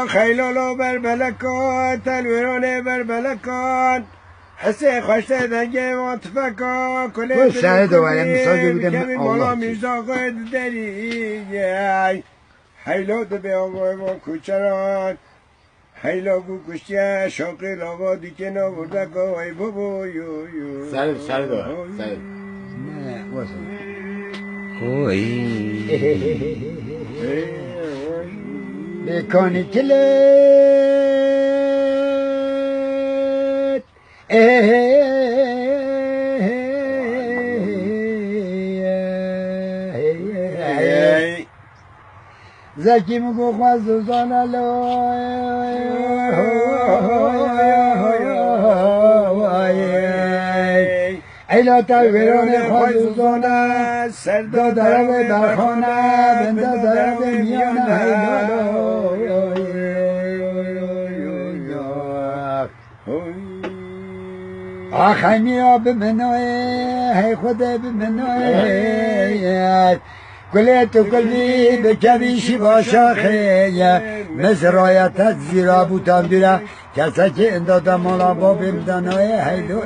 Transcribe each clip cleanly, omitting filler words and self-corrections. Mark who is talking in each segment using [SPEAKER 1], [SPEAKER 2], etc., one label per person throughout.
[SPEAKER 1] خیلالو بر بلکان تلویرانه بر بلکان حسه خوشته دنگه ماتفکان کله
[SPEAKER 2] شهد دوباره مثال بودم
[SPEAKER 1] کمی مالا میرزا قد داری حیلا دو به آقای ما کوچران حیلا گو کشتیه شاقی لاوا دیگه ناورده گوی بابا یو یو
[SPEAKER 3] سرد دوباره سرد
[SPEAKER 2] نه واسه
[SPEAKER 4] خوی
[SPEAKER 2] بکانی کلت زکی مگو خوازوزان ایلا تاویران خوازوزان سردا درب برخانه بنده درب میان آخیمی آب منوی هی خود بمنوی گله تو کلی بکویشی با شاخه مزرایت زیرا بوتان دیره کسا که انداده مالا با بمدنای هی دو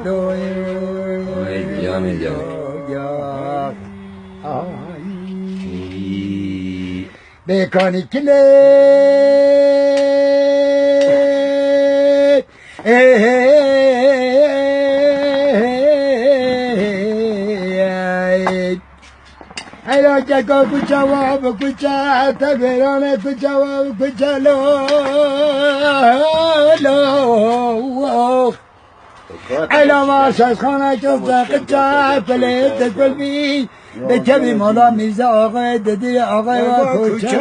[SPEAKER 4] جان
[SPEAKER 2] بکانی کلی ایلا چکا کچا واب کچا تبیران کچا واب کچا لو ایلا ماشاش خانه کسا کچا پلیت کلبی بکبی مولا میزه آقای ددی آقای و کچا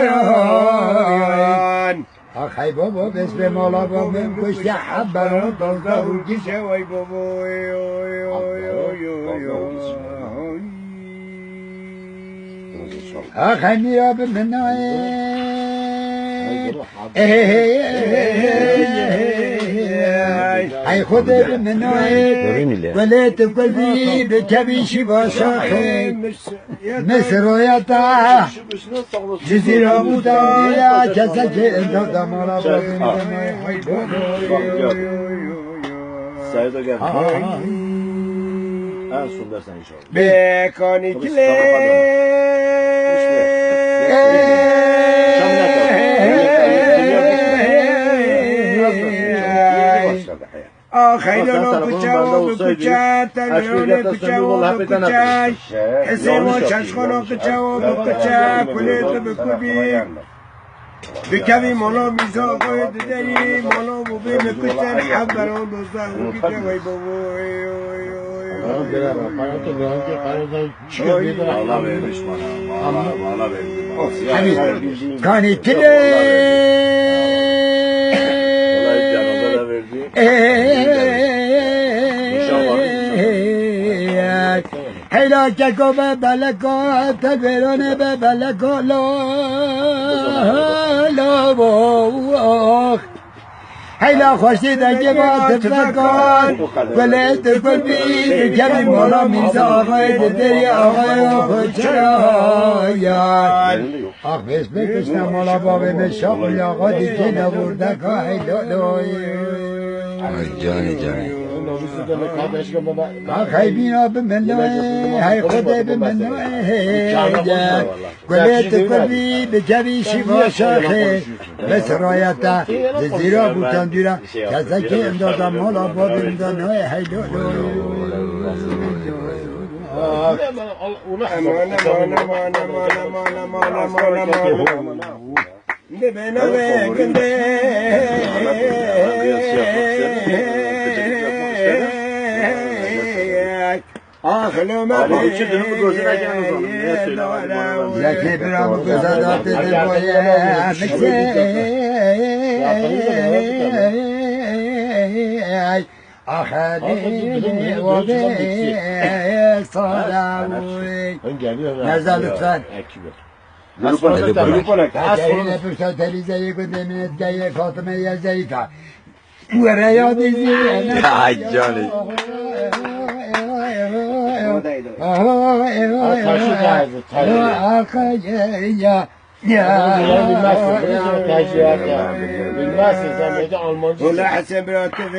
[SPEAKER 2] آخی بابا بس به مولا با من کشتی حب بران دازده و گیشه
[SPEAKER 1] وای بابا
[SPEAKER 2] آخی میرا به منای ای خود به منای ولیت کلبی بکبیشی با شاخه مسرایتا جزیره بودم یا کسا که انتو دمالا بازی
[SPEAKER 3] سعیدا گرم سندرسن inşallah.
[SPEAKER 1] بکانی کلی خیلانو کچه و بکچه تلیرانه کچه و بکچه حسه ما چشخانو کچه و بکچه کلیت بکبی بکوی مالا میزا قاید داری مالا بوبی مکشتن حب بران دوزده و کچه وی بابوی
[SPEAKER 3] Allah vermiş bana. Allah verdi bana.
[SPEAKER 2] کانی کلی
[SPEAKER 3] Allah canına da verdi.
[SPEAKER 2] هیلا ککو به بلکو تبیرانه به بلکو لا هیلا خوشی دنگه با تفکان گله تکل بی کمی مولا میزه آقای ددری آقای خوچرایان آخ بس بکشنم مولا بابه بشاقی آقا دیگه نبورده که هیلا
[SPEAKER 4] جان
[SPEAKER 2] آخی بینا بمنوی هی خوده بمنوی گله تکل بی بکویشی با شاخه بسرایتا زیرا بوتان دیره کسا که امدادم مالا با بمدانوی هیلو آخلو مبی زکی برام گذارات دل باید مکسی آخری و به صلاوی نزد لطفاً این پشتا تلیزه یک و دمینت که یک خاتمه یک زیفه و ریادی زیره
[SPEAKER 4] جانی
[SPEAKER 1] ولا حسن براتب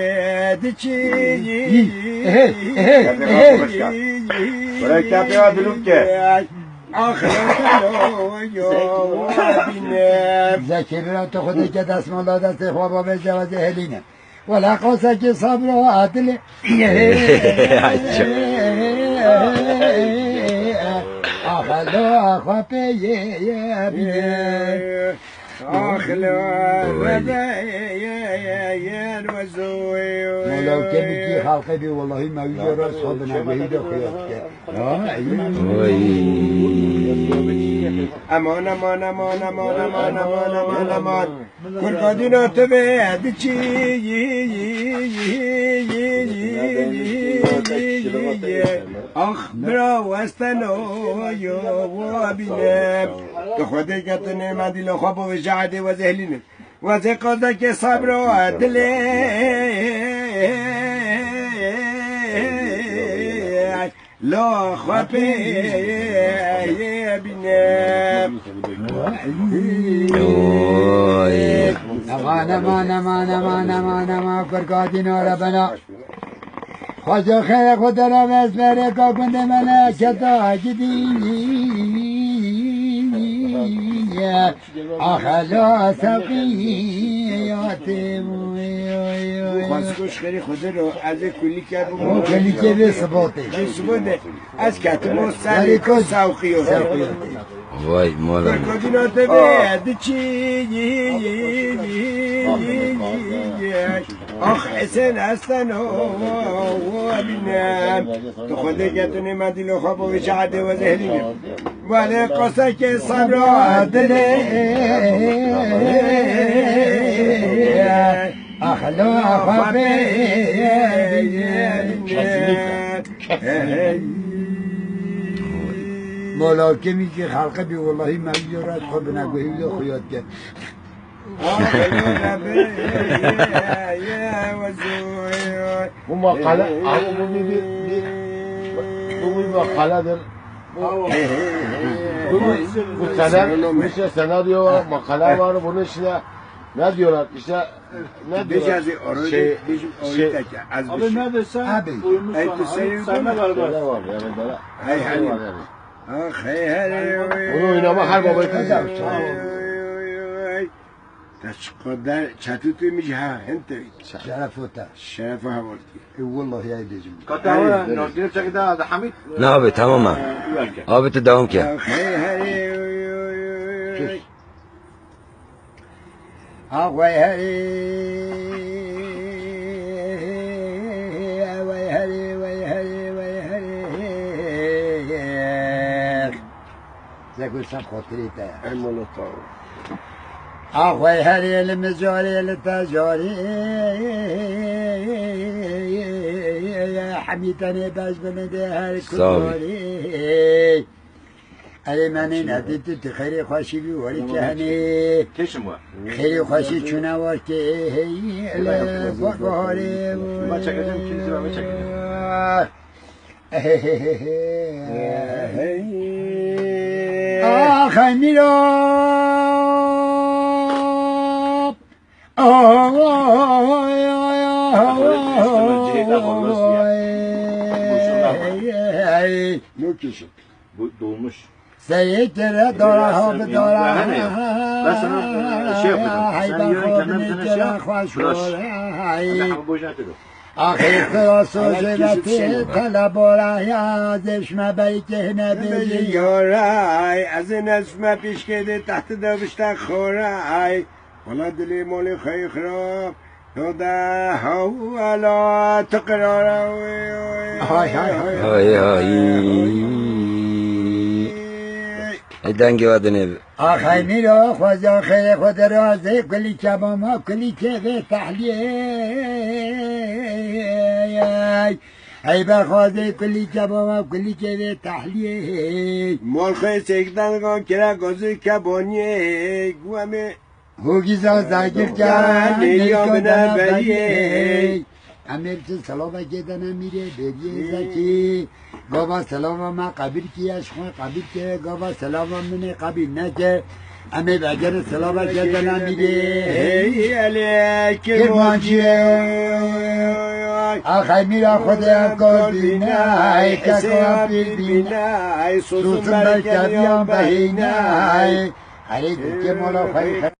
[SPEAKER 2] ذکر تو خودی که دستمان دست خوابا به جواز هلینه ولا قاسه که صبر و عدل آخلو آخوا پیه بینه مولا که میگی خلقه بی والله موجود راست خواب نگوهی دو خیاد که
[SPEAKER 1] امان امان امان امان امان امان امان امان کرکادینا تو به چی آخ برا وستنو و بینم تو خودی که تو نعمدی لخواب و جعده و زهلینه و زی قضا که صبر و عدله لا خبي بنام
[SPEAKER 2] امان فرقاتنا ربنا خواجه خیر خود را بسپره که کنده ملکتا جدی اخلا سقیات
[SPEAKER 1] خواستگوش خیلی خود رو از کلی کرد
[SPEAKER 2] کلی که به ثباته
[SPEAKER 1] از کتب و سریک و سوقی و
[SPEAKER 4] وای مولا
[SPEAKER 1] فرقاتنا تبید چی آخ حسن هستن و بینم تو خودی که تو نعمتی لو خواب و شعده و زهرینه ولی قصه که صبر و عدله
[SPEAKER 2] اخلا خبه مولا که میگه خلقه بی والله موجورات خوب نگوهی و خیاد که
[SPEAKER 5] Bu makale, abi bu bir makaledir. Bu işte senaryo var, makale var, bunun içine ne diyorlar işte ne diyorlar?
[SPEAKER 1] Abi
[SPEAKER 6] ne desen
[SPEAKER 2] Abi.
[SPEAKER 6] sana var
[SPEAKER 5] Böyle var yani böyle.
[SPEAKER 1] Hay
[SPEAKER 5] var yani. Bunu oynama her baba kızar.
[SPEAKER 1] تشقدر چطوری میشه انت
[SPEAKER 2] شرفوتا
[SPEAKER 1] شرف حوالتی
[SPEAKER 2] والله يا دجم
[SPEAKER 6] Katawa nordire çekida da Hamid.
[SPEAKER 4] نه آبی تمام آبی تو دوام که
[SPEAKER 2] آقای هری وای هری وای هری وای هری زگو سم خاطری تا
[SPEAKER 1] المولوتو
[SPEAKER 2] آقای هری المجاری التجاری حمیتنی باش بنده هر کاری اری منی ندید تو خیلی خوشی بیواری که همی
[SPEAKER 6] Keşim var.
[SPEAKER 2] خیلی خوشی چونه وار که هی باری
[SPEAKER 6] Ben çekeceğim ikinizi ben çekeceğim.
[SPEAKER 2] آخای میرا
[SPEAKER 1] نوکیشو
[SPEAKER 6] Bu dolmuş.
[SPEAKER 2] سید داره ها بداره
[SPEAKER 6] Ben sana şey yapacağım. Sen yarın kendine bir tane şey yap.
[SPEAKER 2] خوش
[SPEAKER 6] Ben ama boş yapıyorum.
[SPEAKER 2] آخی خلاص و جبتی طلب و رای ازش مبایی که نبیدی
[SPEAKER 1] یارای از نسم پیش کده تحت دبشت خورای ولا دلی مولی خیخ را نوده حوالا تقرار
[SPEAKER 2] های های های
[SPEAKER 4] های های ای دنگی وادنه
[SPEAKER 2] آخی میرا خوزا خیر خود رازه کلی کباما کلی که به تحلیه ای بخوازه کلی کباما کلی که به تحلیه
[SPEAKER 1] مال خیلی سکتن کن کرا گازه کبانیه گوامه
[SPEAKER 2] هوگیزا زاگیر کن
[SPEAKER 1] یا بنابریه
[SPEAKER 2] امیر چه سلام کردن میره بریه زکی گاوا سلام ما قبیل کیش خواه قبیل که گاوا سلام منه قبیل نکه امیر اگر سلام کردن میره
[SPEAKER 1] هی علیک
[SPEAKER 2] آخای میرا خودم کن بینای که کن بینای
[SPEAKER 1] سوسن
[SPEAKER 2] سوسن برکبیان بهینای هری دیگه مولا خواهی